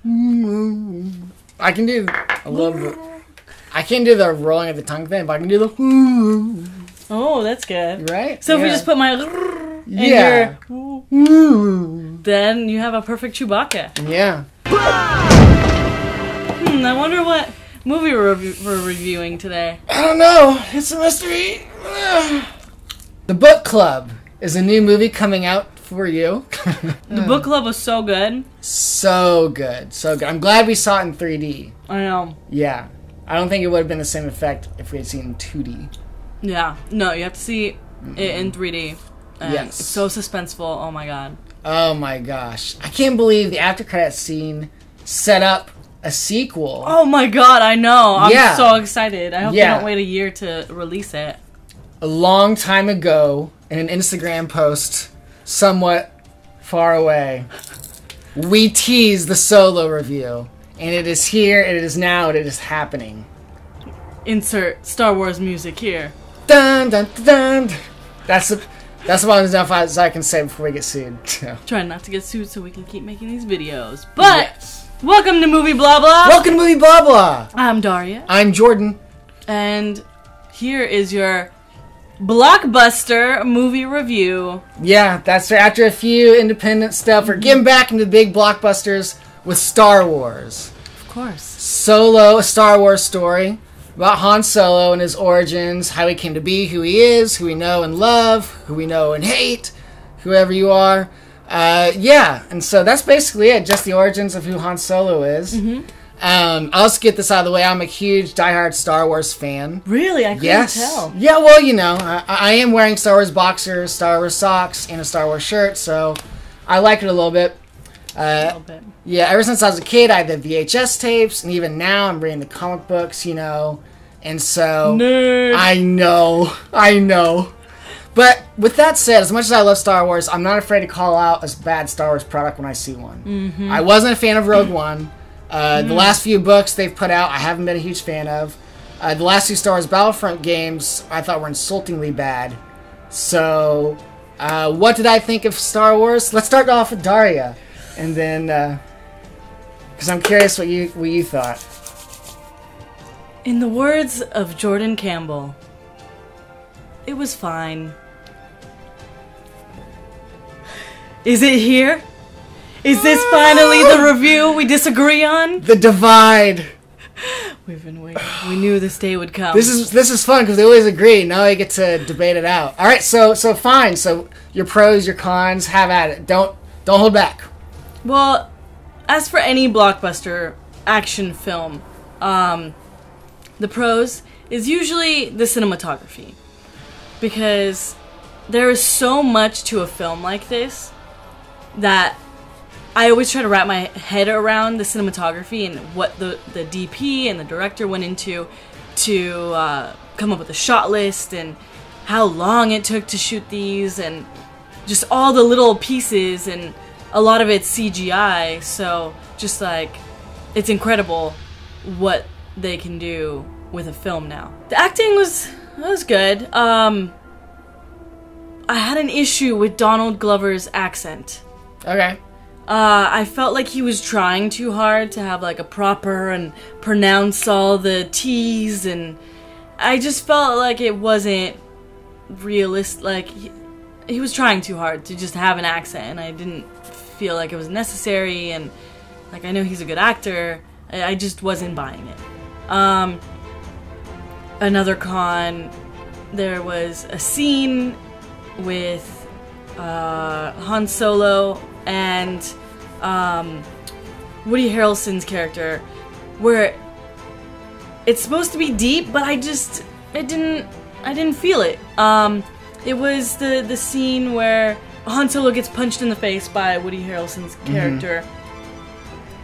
I can do a little bit. I can't do the rolling of the tongue thing, but I can do the. Oh, that's good. Right? So if we just put my in your, then you have a perfect Chewbacca. Yeah. I wonder what movie we're reviewing today. I don't know. It's a mystery. The Book Club is a new movie coming out for you. The Book Club was so good. So good. So good. I'm glad we saw it in 3D. I know. Yeah. I don't think it would have been the same effect if we had seen it in 2D. Yeah. No, you have to see it in 3D. And yes. It's so suspenseful. Oh my god. Oh my gosh. I can't believe the after credits scene set up a sequel. Oh my god, I know. I'm so excited. I hope they don't wait a year to release it. A long time ago, in an Instagram post, somewhat far away, we teased the Solo review. And it is here, it is now, and it is happening. Insert Star Wars music here. Dun dun dun dun. That's about as I can say before we get sued. Trying not to get sued so we can keep making these videos. But welcome to Movie Blah Blah. Welcome to Movie Blah Blah. I'm Daria. I'm Jordan. And here is your blockbuster movie review. Yeah, that's right. After a few independent stuff, we're getting back into big blockbusters with Star Wars. Of course. Solo, a Star Wars story about Han Solo and his origins, how he came to be who he is, who we know and love, who we know and hate, whoever you are. And so that's basically it, just the origins of who Han Solo is. I'll just get this out of the way. I'm a huge diehard Star Wars fan. Really? I couldn't tell. Yeah, well, you know, I am wearing Star Wars boxers, Star Wars socks, and a Star Wars shirt, so I like it a little bit. A little bit. Yeah, ever since I was a kid, I had the VHS tapes, and even now I'm reading the comic books, you know, and so... Nerd! I know. But with that said, as much as I love Star Wars, I'm not afraid to call out a bad Star Wars product when I see one. I wasn't a fan of Rogue One. The last few books they've put out, I haven't been a huge fan of. The last two Star Wars Battlefront games, I thought were insultingly bad. So, what did I think of Star Wars? Let's start off with Daria. And then, because I'm curious what you thought. In the words of Jordan Campbell, it was fine. Is it here? Is this finally the review we disagree on? The divide. We've been waiting. We knew this day would come. This is fun because they always agree. Now I get to debate it out. All right, so fine. So your pros, your cons, have at it. Don't hold back. Well, as for any blockbuster action film, the pros is usually the cinematography. Because there is so much to a film like this that I always try to wrap my head around the cinematography and what the DP and the director went into to come up with a shot list and how long it took to shoot these and just all the little pieces, and a lot of it's CGI, so just like it's incredible what they can do with a film now. The acting was good. I had an issue with Donald Glover's accent. Okay. I felt like he was trying too hard to have like a proper and pronounce all the T's, and I just felt like it wasn't realistic. Like he was trying too hard to just have an accent, and I didn't feel like it was necessary. And like I know he's a good actor, I just wasn't buying it. Another con, there was a scene with Han Solo and Woody Harrelson's character where it's supposed to be deep, but I didn't feel it. It was the scene where Han Solo gets punched in the face by Woody Harrelson's character,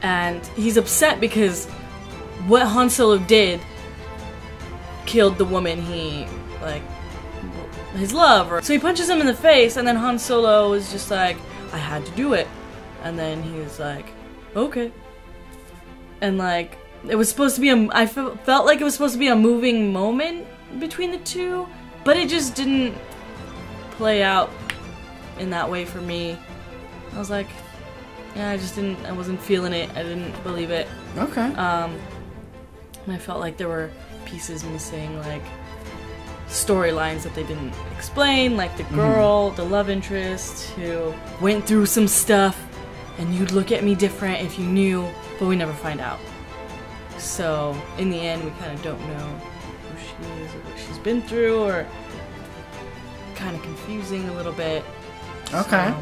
and he's upset because what Han Solo did killed the woman he, like, his love. So he punches him in the face, and then Han Solo is just like, I had to do it. And then he was like, okay. And like, it was supposed to be I felt like it was supposed to be a moving moment between the two, but it just didn't play out in that way for me. I was like, Yeah, I wasn't feeling it. I didn't believe it. Okay. And I felt like there were pieces missing, like storylines that they didn't explain, like the girl, the love interest, who went through some stuff, and you'd look at me different if you knew, but we never find out. So, in the end, we kind of don't know who she is or what she's been through, or kind of confusing a little bit. Okay.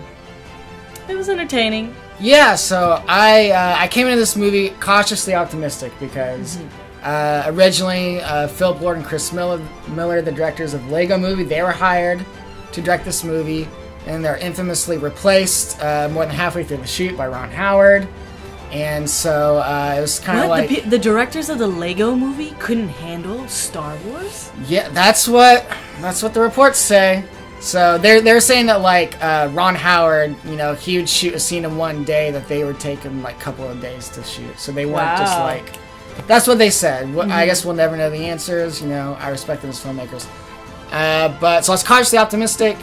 So, it was entertaining. Yeah, so I came into this movie cautiously optimistic because originally Philip Lord and Chris Miller, the directors of Lego Movie, they were hired to direct this movie, and they're infamously replaced more than halfway through the shoot by Ron Howard. And so it was kind of like... The directors of the Lego Movie couldn't handle Star Wars? Yeah, that's what the reports say. So they're saying that, like, Ron Howard, you know, he would shoot a scene in one day that they were taking, like, a couple of days to shoot. So they weren't just, like... That's what they said. I guess we'll never know the answers. You know, I respect them as filmmakers. But so I was cautiously optimistic.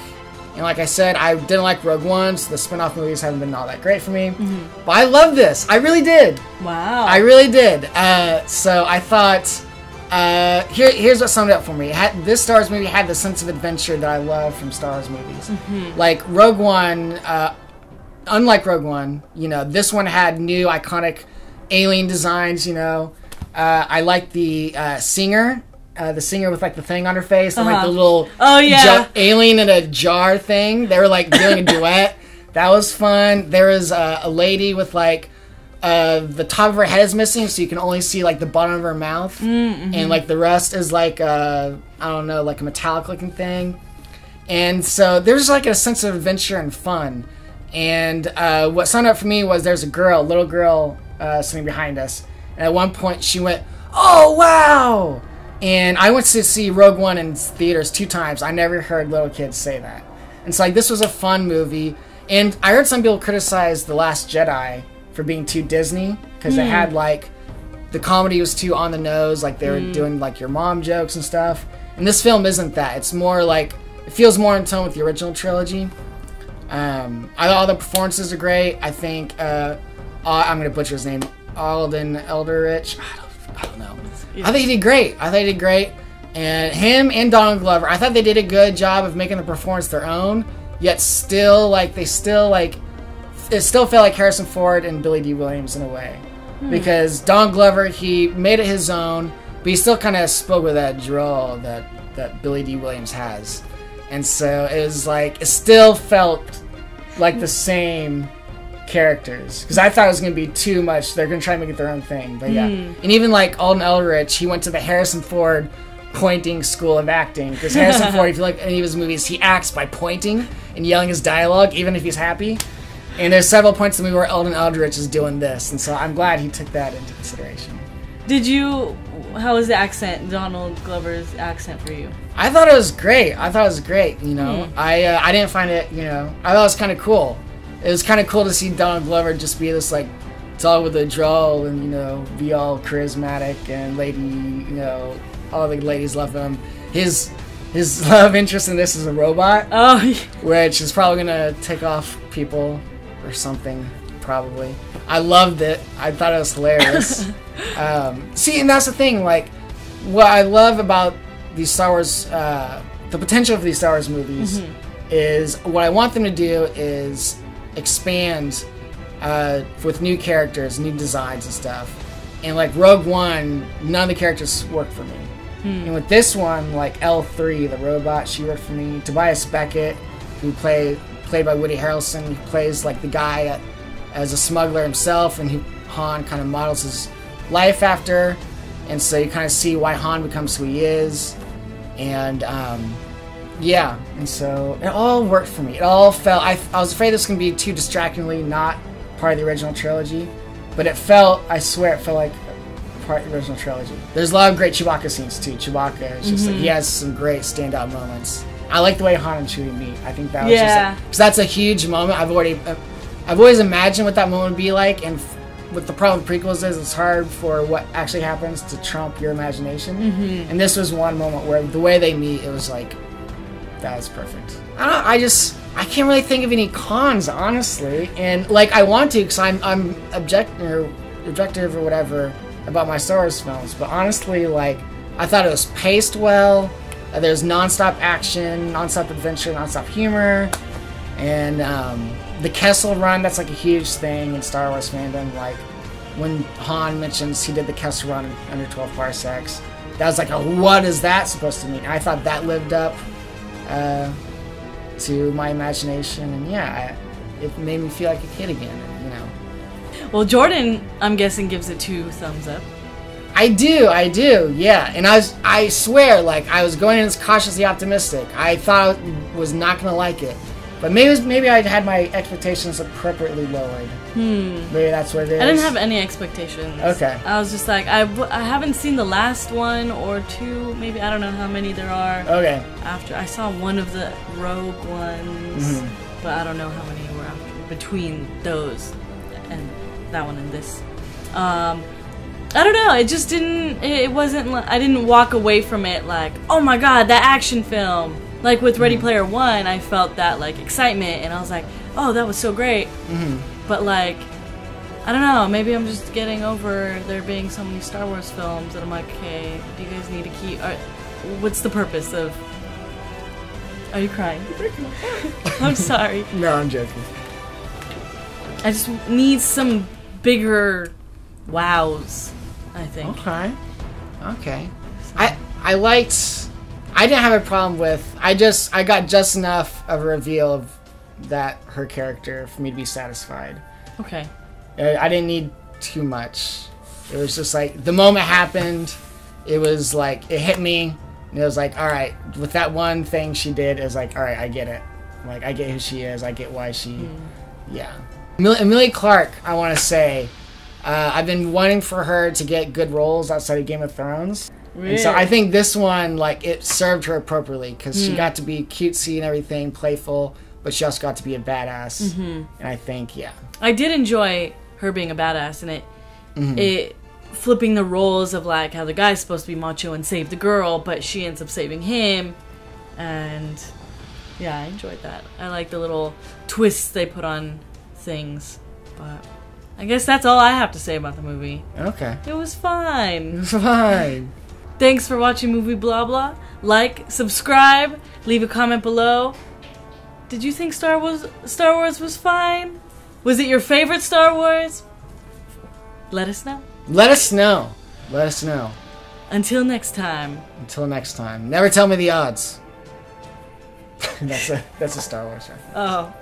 And like I said, I didn't like Rogue One, so the spin-off movies haven't been all that great for me. But I love this. I really did. Wow. I really did. So I thought, here's what summed it up for me. This Star Wars movie had the sense of adventure that I love from Star Wars movies. Like Rogue One, unlike Rogue One, you know, this one had new iconic alien designs, you know. I like the singer. The singer with like the thing on her face and like the little alien in a jar thing. They were like doing a duet. That was fun. There was a lady with like the top of her head is missing, so you can only see like the bottom of her mouth, and like the rest is like I don't know, like a metallic looking thing. And so there's like a sense of adventure and fun. And what summed up for me was there's a little girl sitting behind us, and at one point she went, "Oh wow!" And I went to see Rogue One in theaters 2 times. I never heard little kids say that. And so, like, this was a fun movie. And I heard some people criticize The Last Jedi for being too Disney, because they had, like, the comedy was too on the nose, like, they were doing, like, your mom jokes and stuff. And this film isn't that. It's more, like, it feels more in tone with the original trilogy. I thought all the performances are great. I think, I'm going to butcher his name, Alden Elderich. I don't know. I thought he did great. And him and Donald Glover, I thought they did a good job of making the performance their own, yet still, like, it still felt like Harrison Ford and Billy D. Williams in a way. Because Donald Glover, he made it his own, but he still kind of spoke with that drawl that Billy D. Williams has. And so it was like, it still felt like the same characters, because I thought it was going to be too much. They're going to try and make it their own thing, but yeah. And even like Alden Ehrenreich, he went to the Harrison Ford pointing school of acting, because Harrison Ford, if you look at any of his movies, he acts by pointing and yelling his dialogue, even if he's happy. And there's several points in the movie where Alden Ehrenreich is doing this, and so I'm glad he took that into consideration. How was the accent, Donald Glover's accent for you? I thought it was great. You know, I didn't find it. You know, I thought it was kind of cool. It was kind of cool to see Donald Glover just be this, like, talk with a drawl and, you know, be all charismatic and you know, all the ladies love him. His love interest in this is a robot. Oh. Which is probably going to take off people or something, probably. I loved it. I thought it was hilarious. See, and that's the thing, like, what I love about these Star Wars, the potential of these Star Wars movies is, what I want them to do is expand with new characters, new designs and stuff. And like Rogue One, none of the characters worked for me. And with this one, like L3, the robot, she worked for me. Tobias Beckett, who played by Woody Harrelson, who plays like the guy as a smuggler himself, and who Han kind of models his life after. And so you kind of see why Han becomes who he is. And yeah, and so it all worked for me. It all felt... I was afraid this was going to be too distractingly not part of the original trilogy, but it felt... I swear it felt like part of the original trilogy. There's a lot of great Chewbacca scenes, too. Chewbacca is just... like, he has some great standout moments. I like the way Han and Chewie meet. I think that was just... like, because that's a huge moment. I've always imagined what that moment would be like, and what the problem with prequels is, it's hard for what actually happens to trump your imagination. And this was one moment where the way they meet, it was like, that was perfect. I don't know, I can't really think of any cons, honestly. And, like, I want to because I'm objective or whatever about my Star Wars films. But honestly, like, I thought it was paced well. There's non-stop action, non-stop adventure, non-stop humor. And the Kessel Run, that's, like, a huge thing in Star Wars fandom. Like, when Han mentions he did the Kessel Run in under 12 parsecs, that was like, what is that supposed to mean? I thought that lived up to my imagination, and yeah, it made me feel like a kid again, you know. Well, Jordan, I'm guessing, gives it 2 thumbs up. I do, yeah. And I swear, like, I was going in as cautiously optimistic. I thought I was not going to like it. But maybe I had my expectations appropriately lowered. Maybe that's what it is. I didn't have any expectations. Okay. I was just like, I haven't seen the last one or 2, maybe, I don't know how many there are. Okay. After, I saw one of the Rogue ones, but I don't know how many were after, between those and that one and this. I don't know, it just didn't, it wasn't, I didn't walk away from it like, oh my god, that action film. Like with Ready Player One, I felt that, like, excitement, and I was like, oh, that was so great. But, like, I don't know, maybe I'm just getting over there being so many Star Wars films, and I'm like, okay, do you guys need to keep, what's the purpose of, are you crying? You're breaking my heart. I'm sorry. No, I'm joking. I just need some bigger wows, I think. Okay. I didn't have a problem with, I got just enough of a reveal of that her character for me to be satisfied. Okay. I didn't need too much. It was just like, the moment happened, it was like, it hit me, and it was like, alright, with that one thing she did, it was like, alright, I get it. Like, I get who she is, I get why she, yeah. Emilia Clarke, I want to say, I've been wanting for her to get good roles outside of Game of Thrones. Really? And so I think this one, like, it served her appropriately, because she got to be cutesy and everything, playful, but she also got to be a badass. And I think, yeah. I did enjoy her being a badass, and it flipping the roles of, like, how the guy's supposed to be macho and save the girl, but she ends up saving him, and yeah, I enjoyed that. I like the little twists they put on things, but I guess that's all I have to say about the movie. Okay. It was fine. It was fine. Thanks for watching Movie Blah Blah. Like, subscribe, leave a comment below. Did you think Star Wars was fine? Was it your favorite Star Wars? Let us know. Let us know. Let us know. Until next time. Until next time. Never tell me the odds. That's a Star Wars reference. Oh.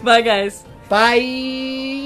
Bye, guys. Bye.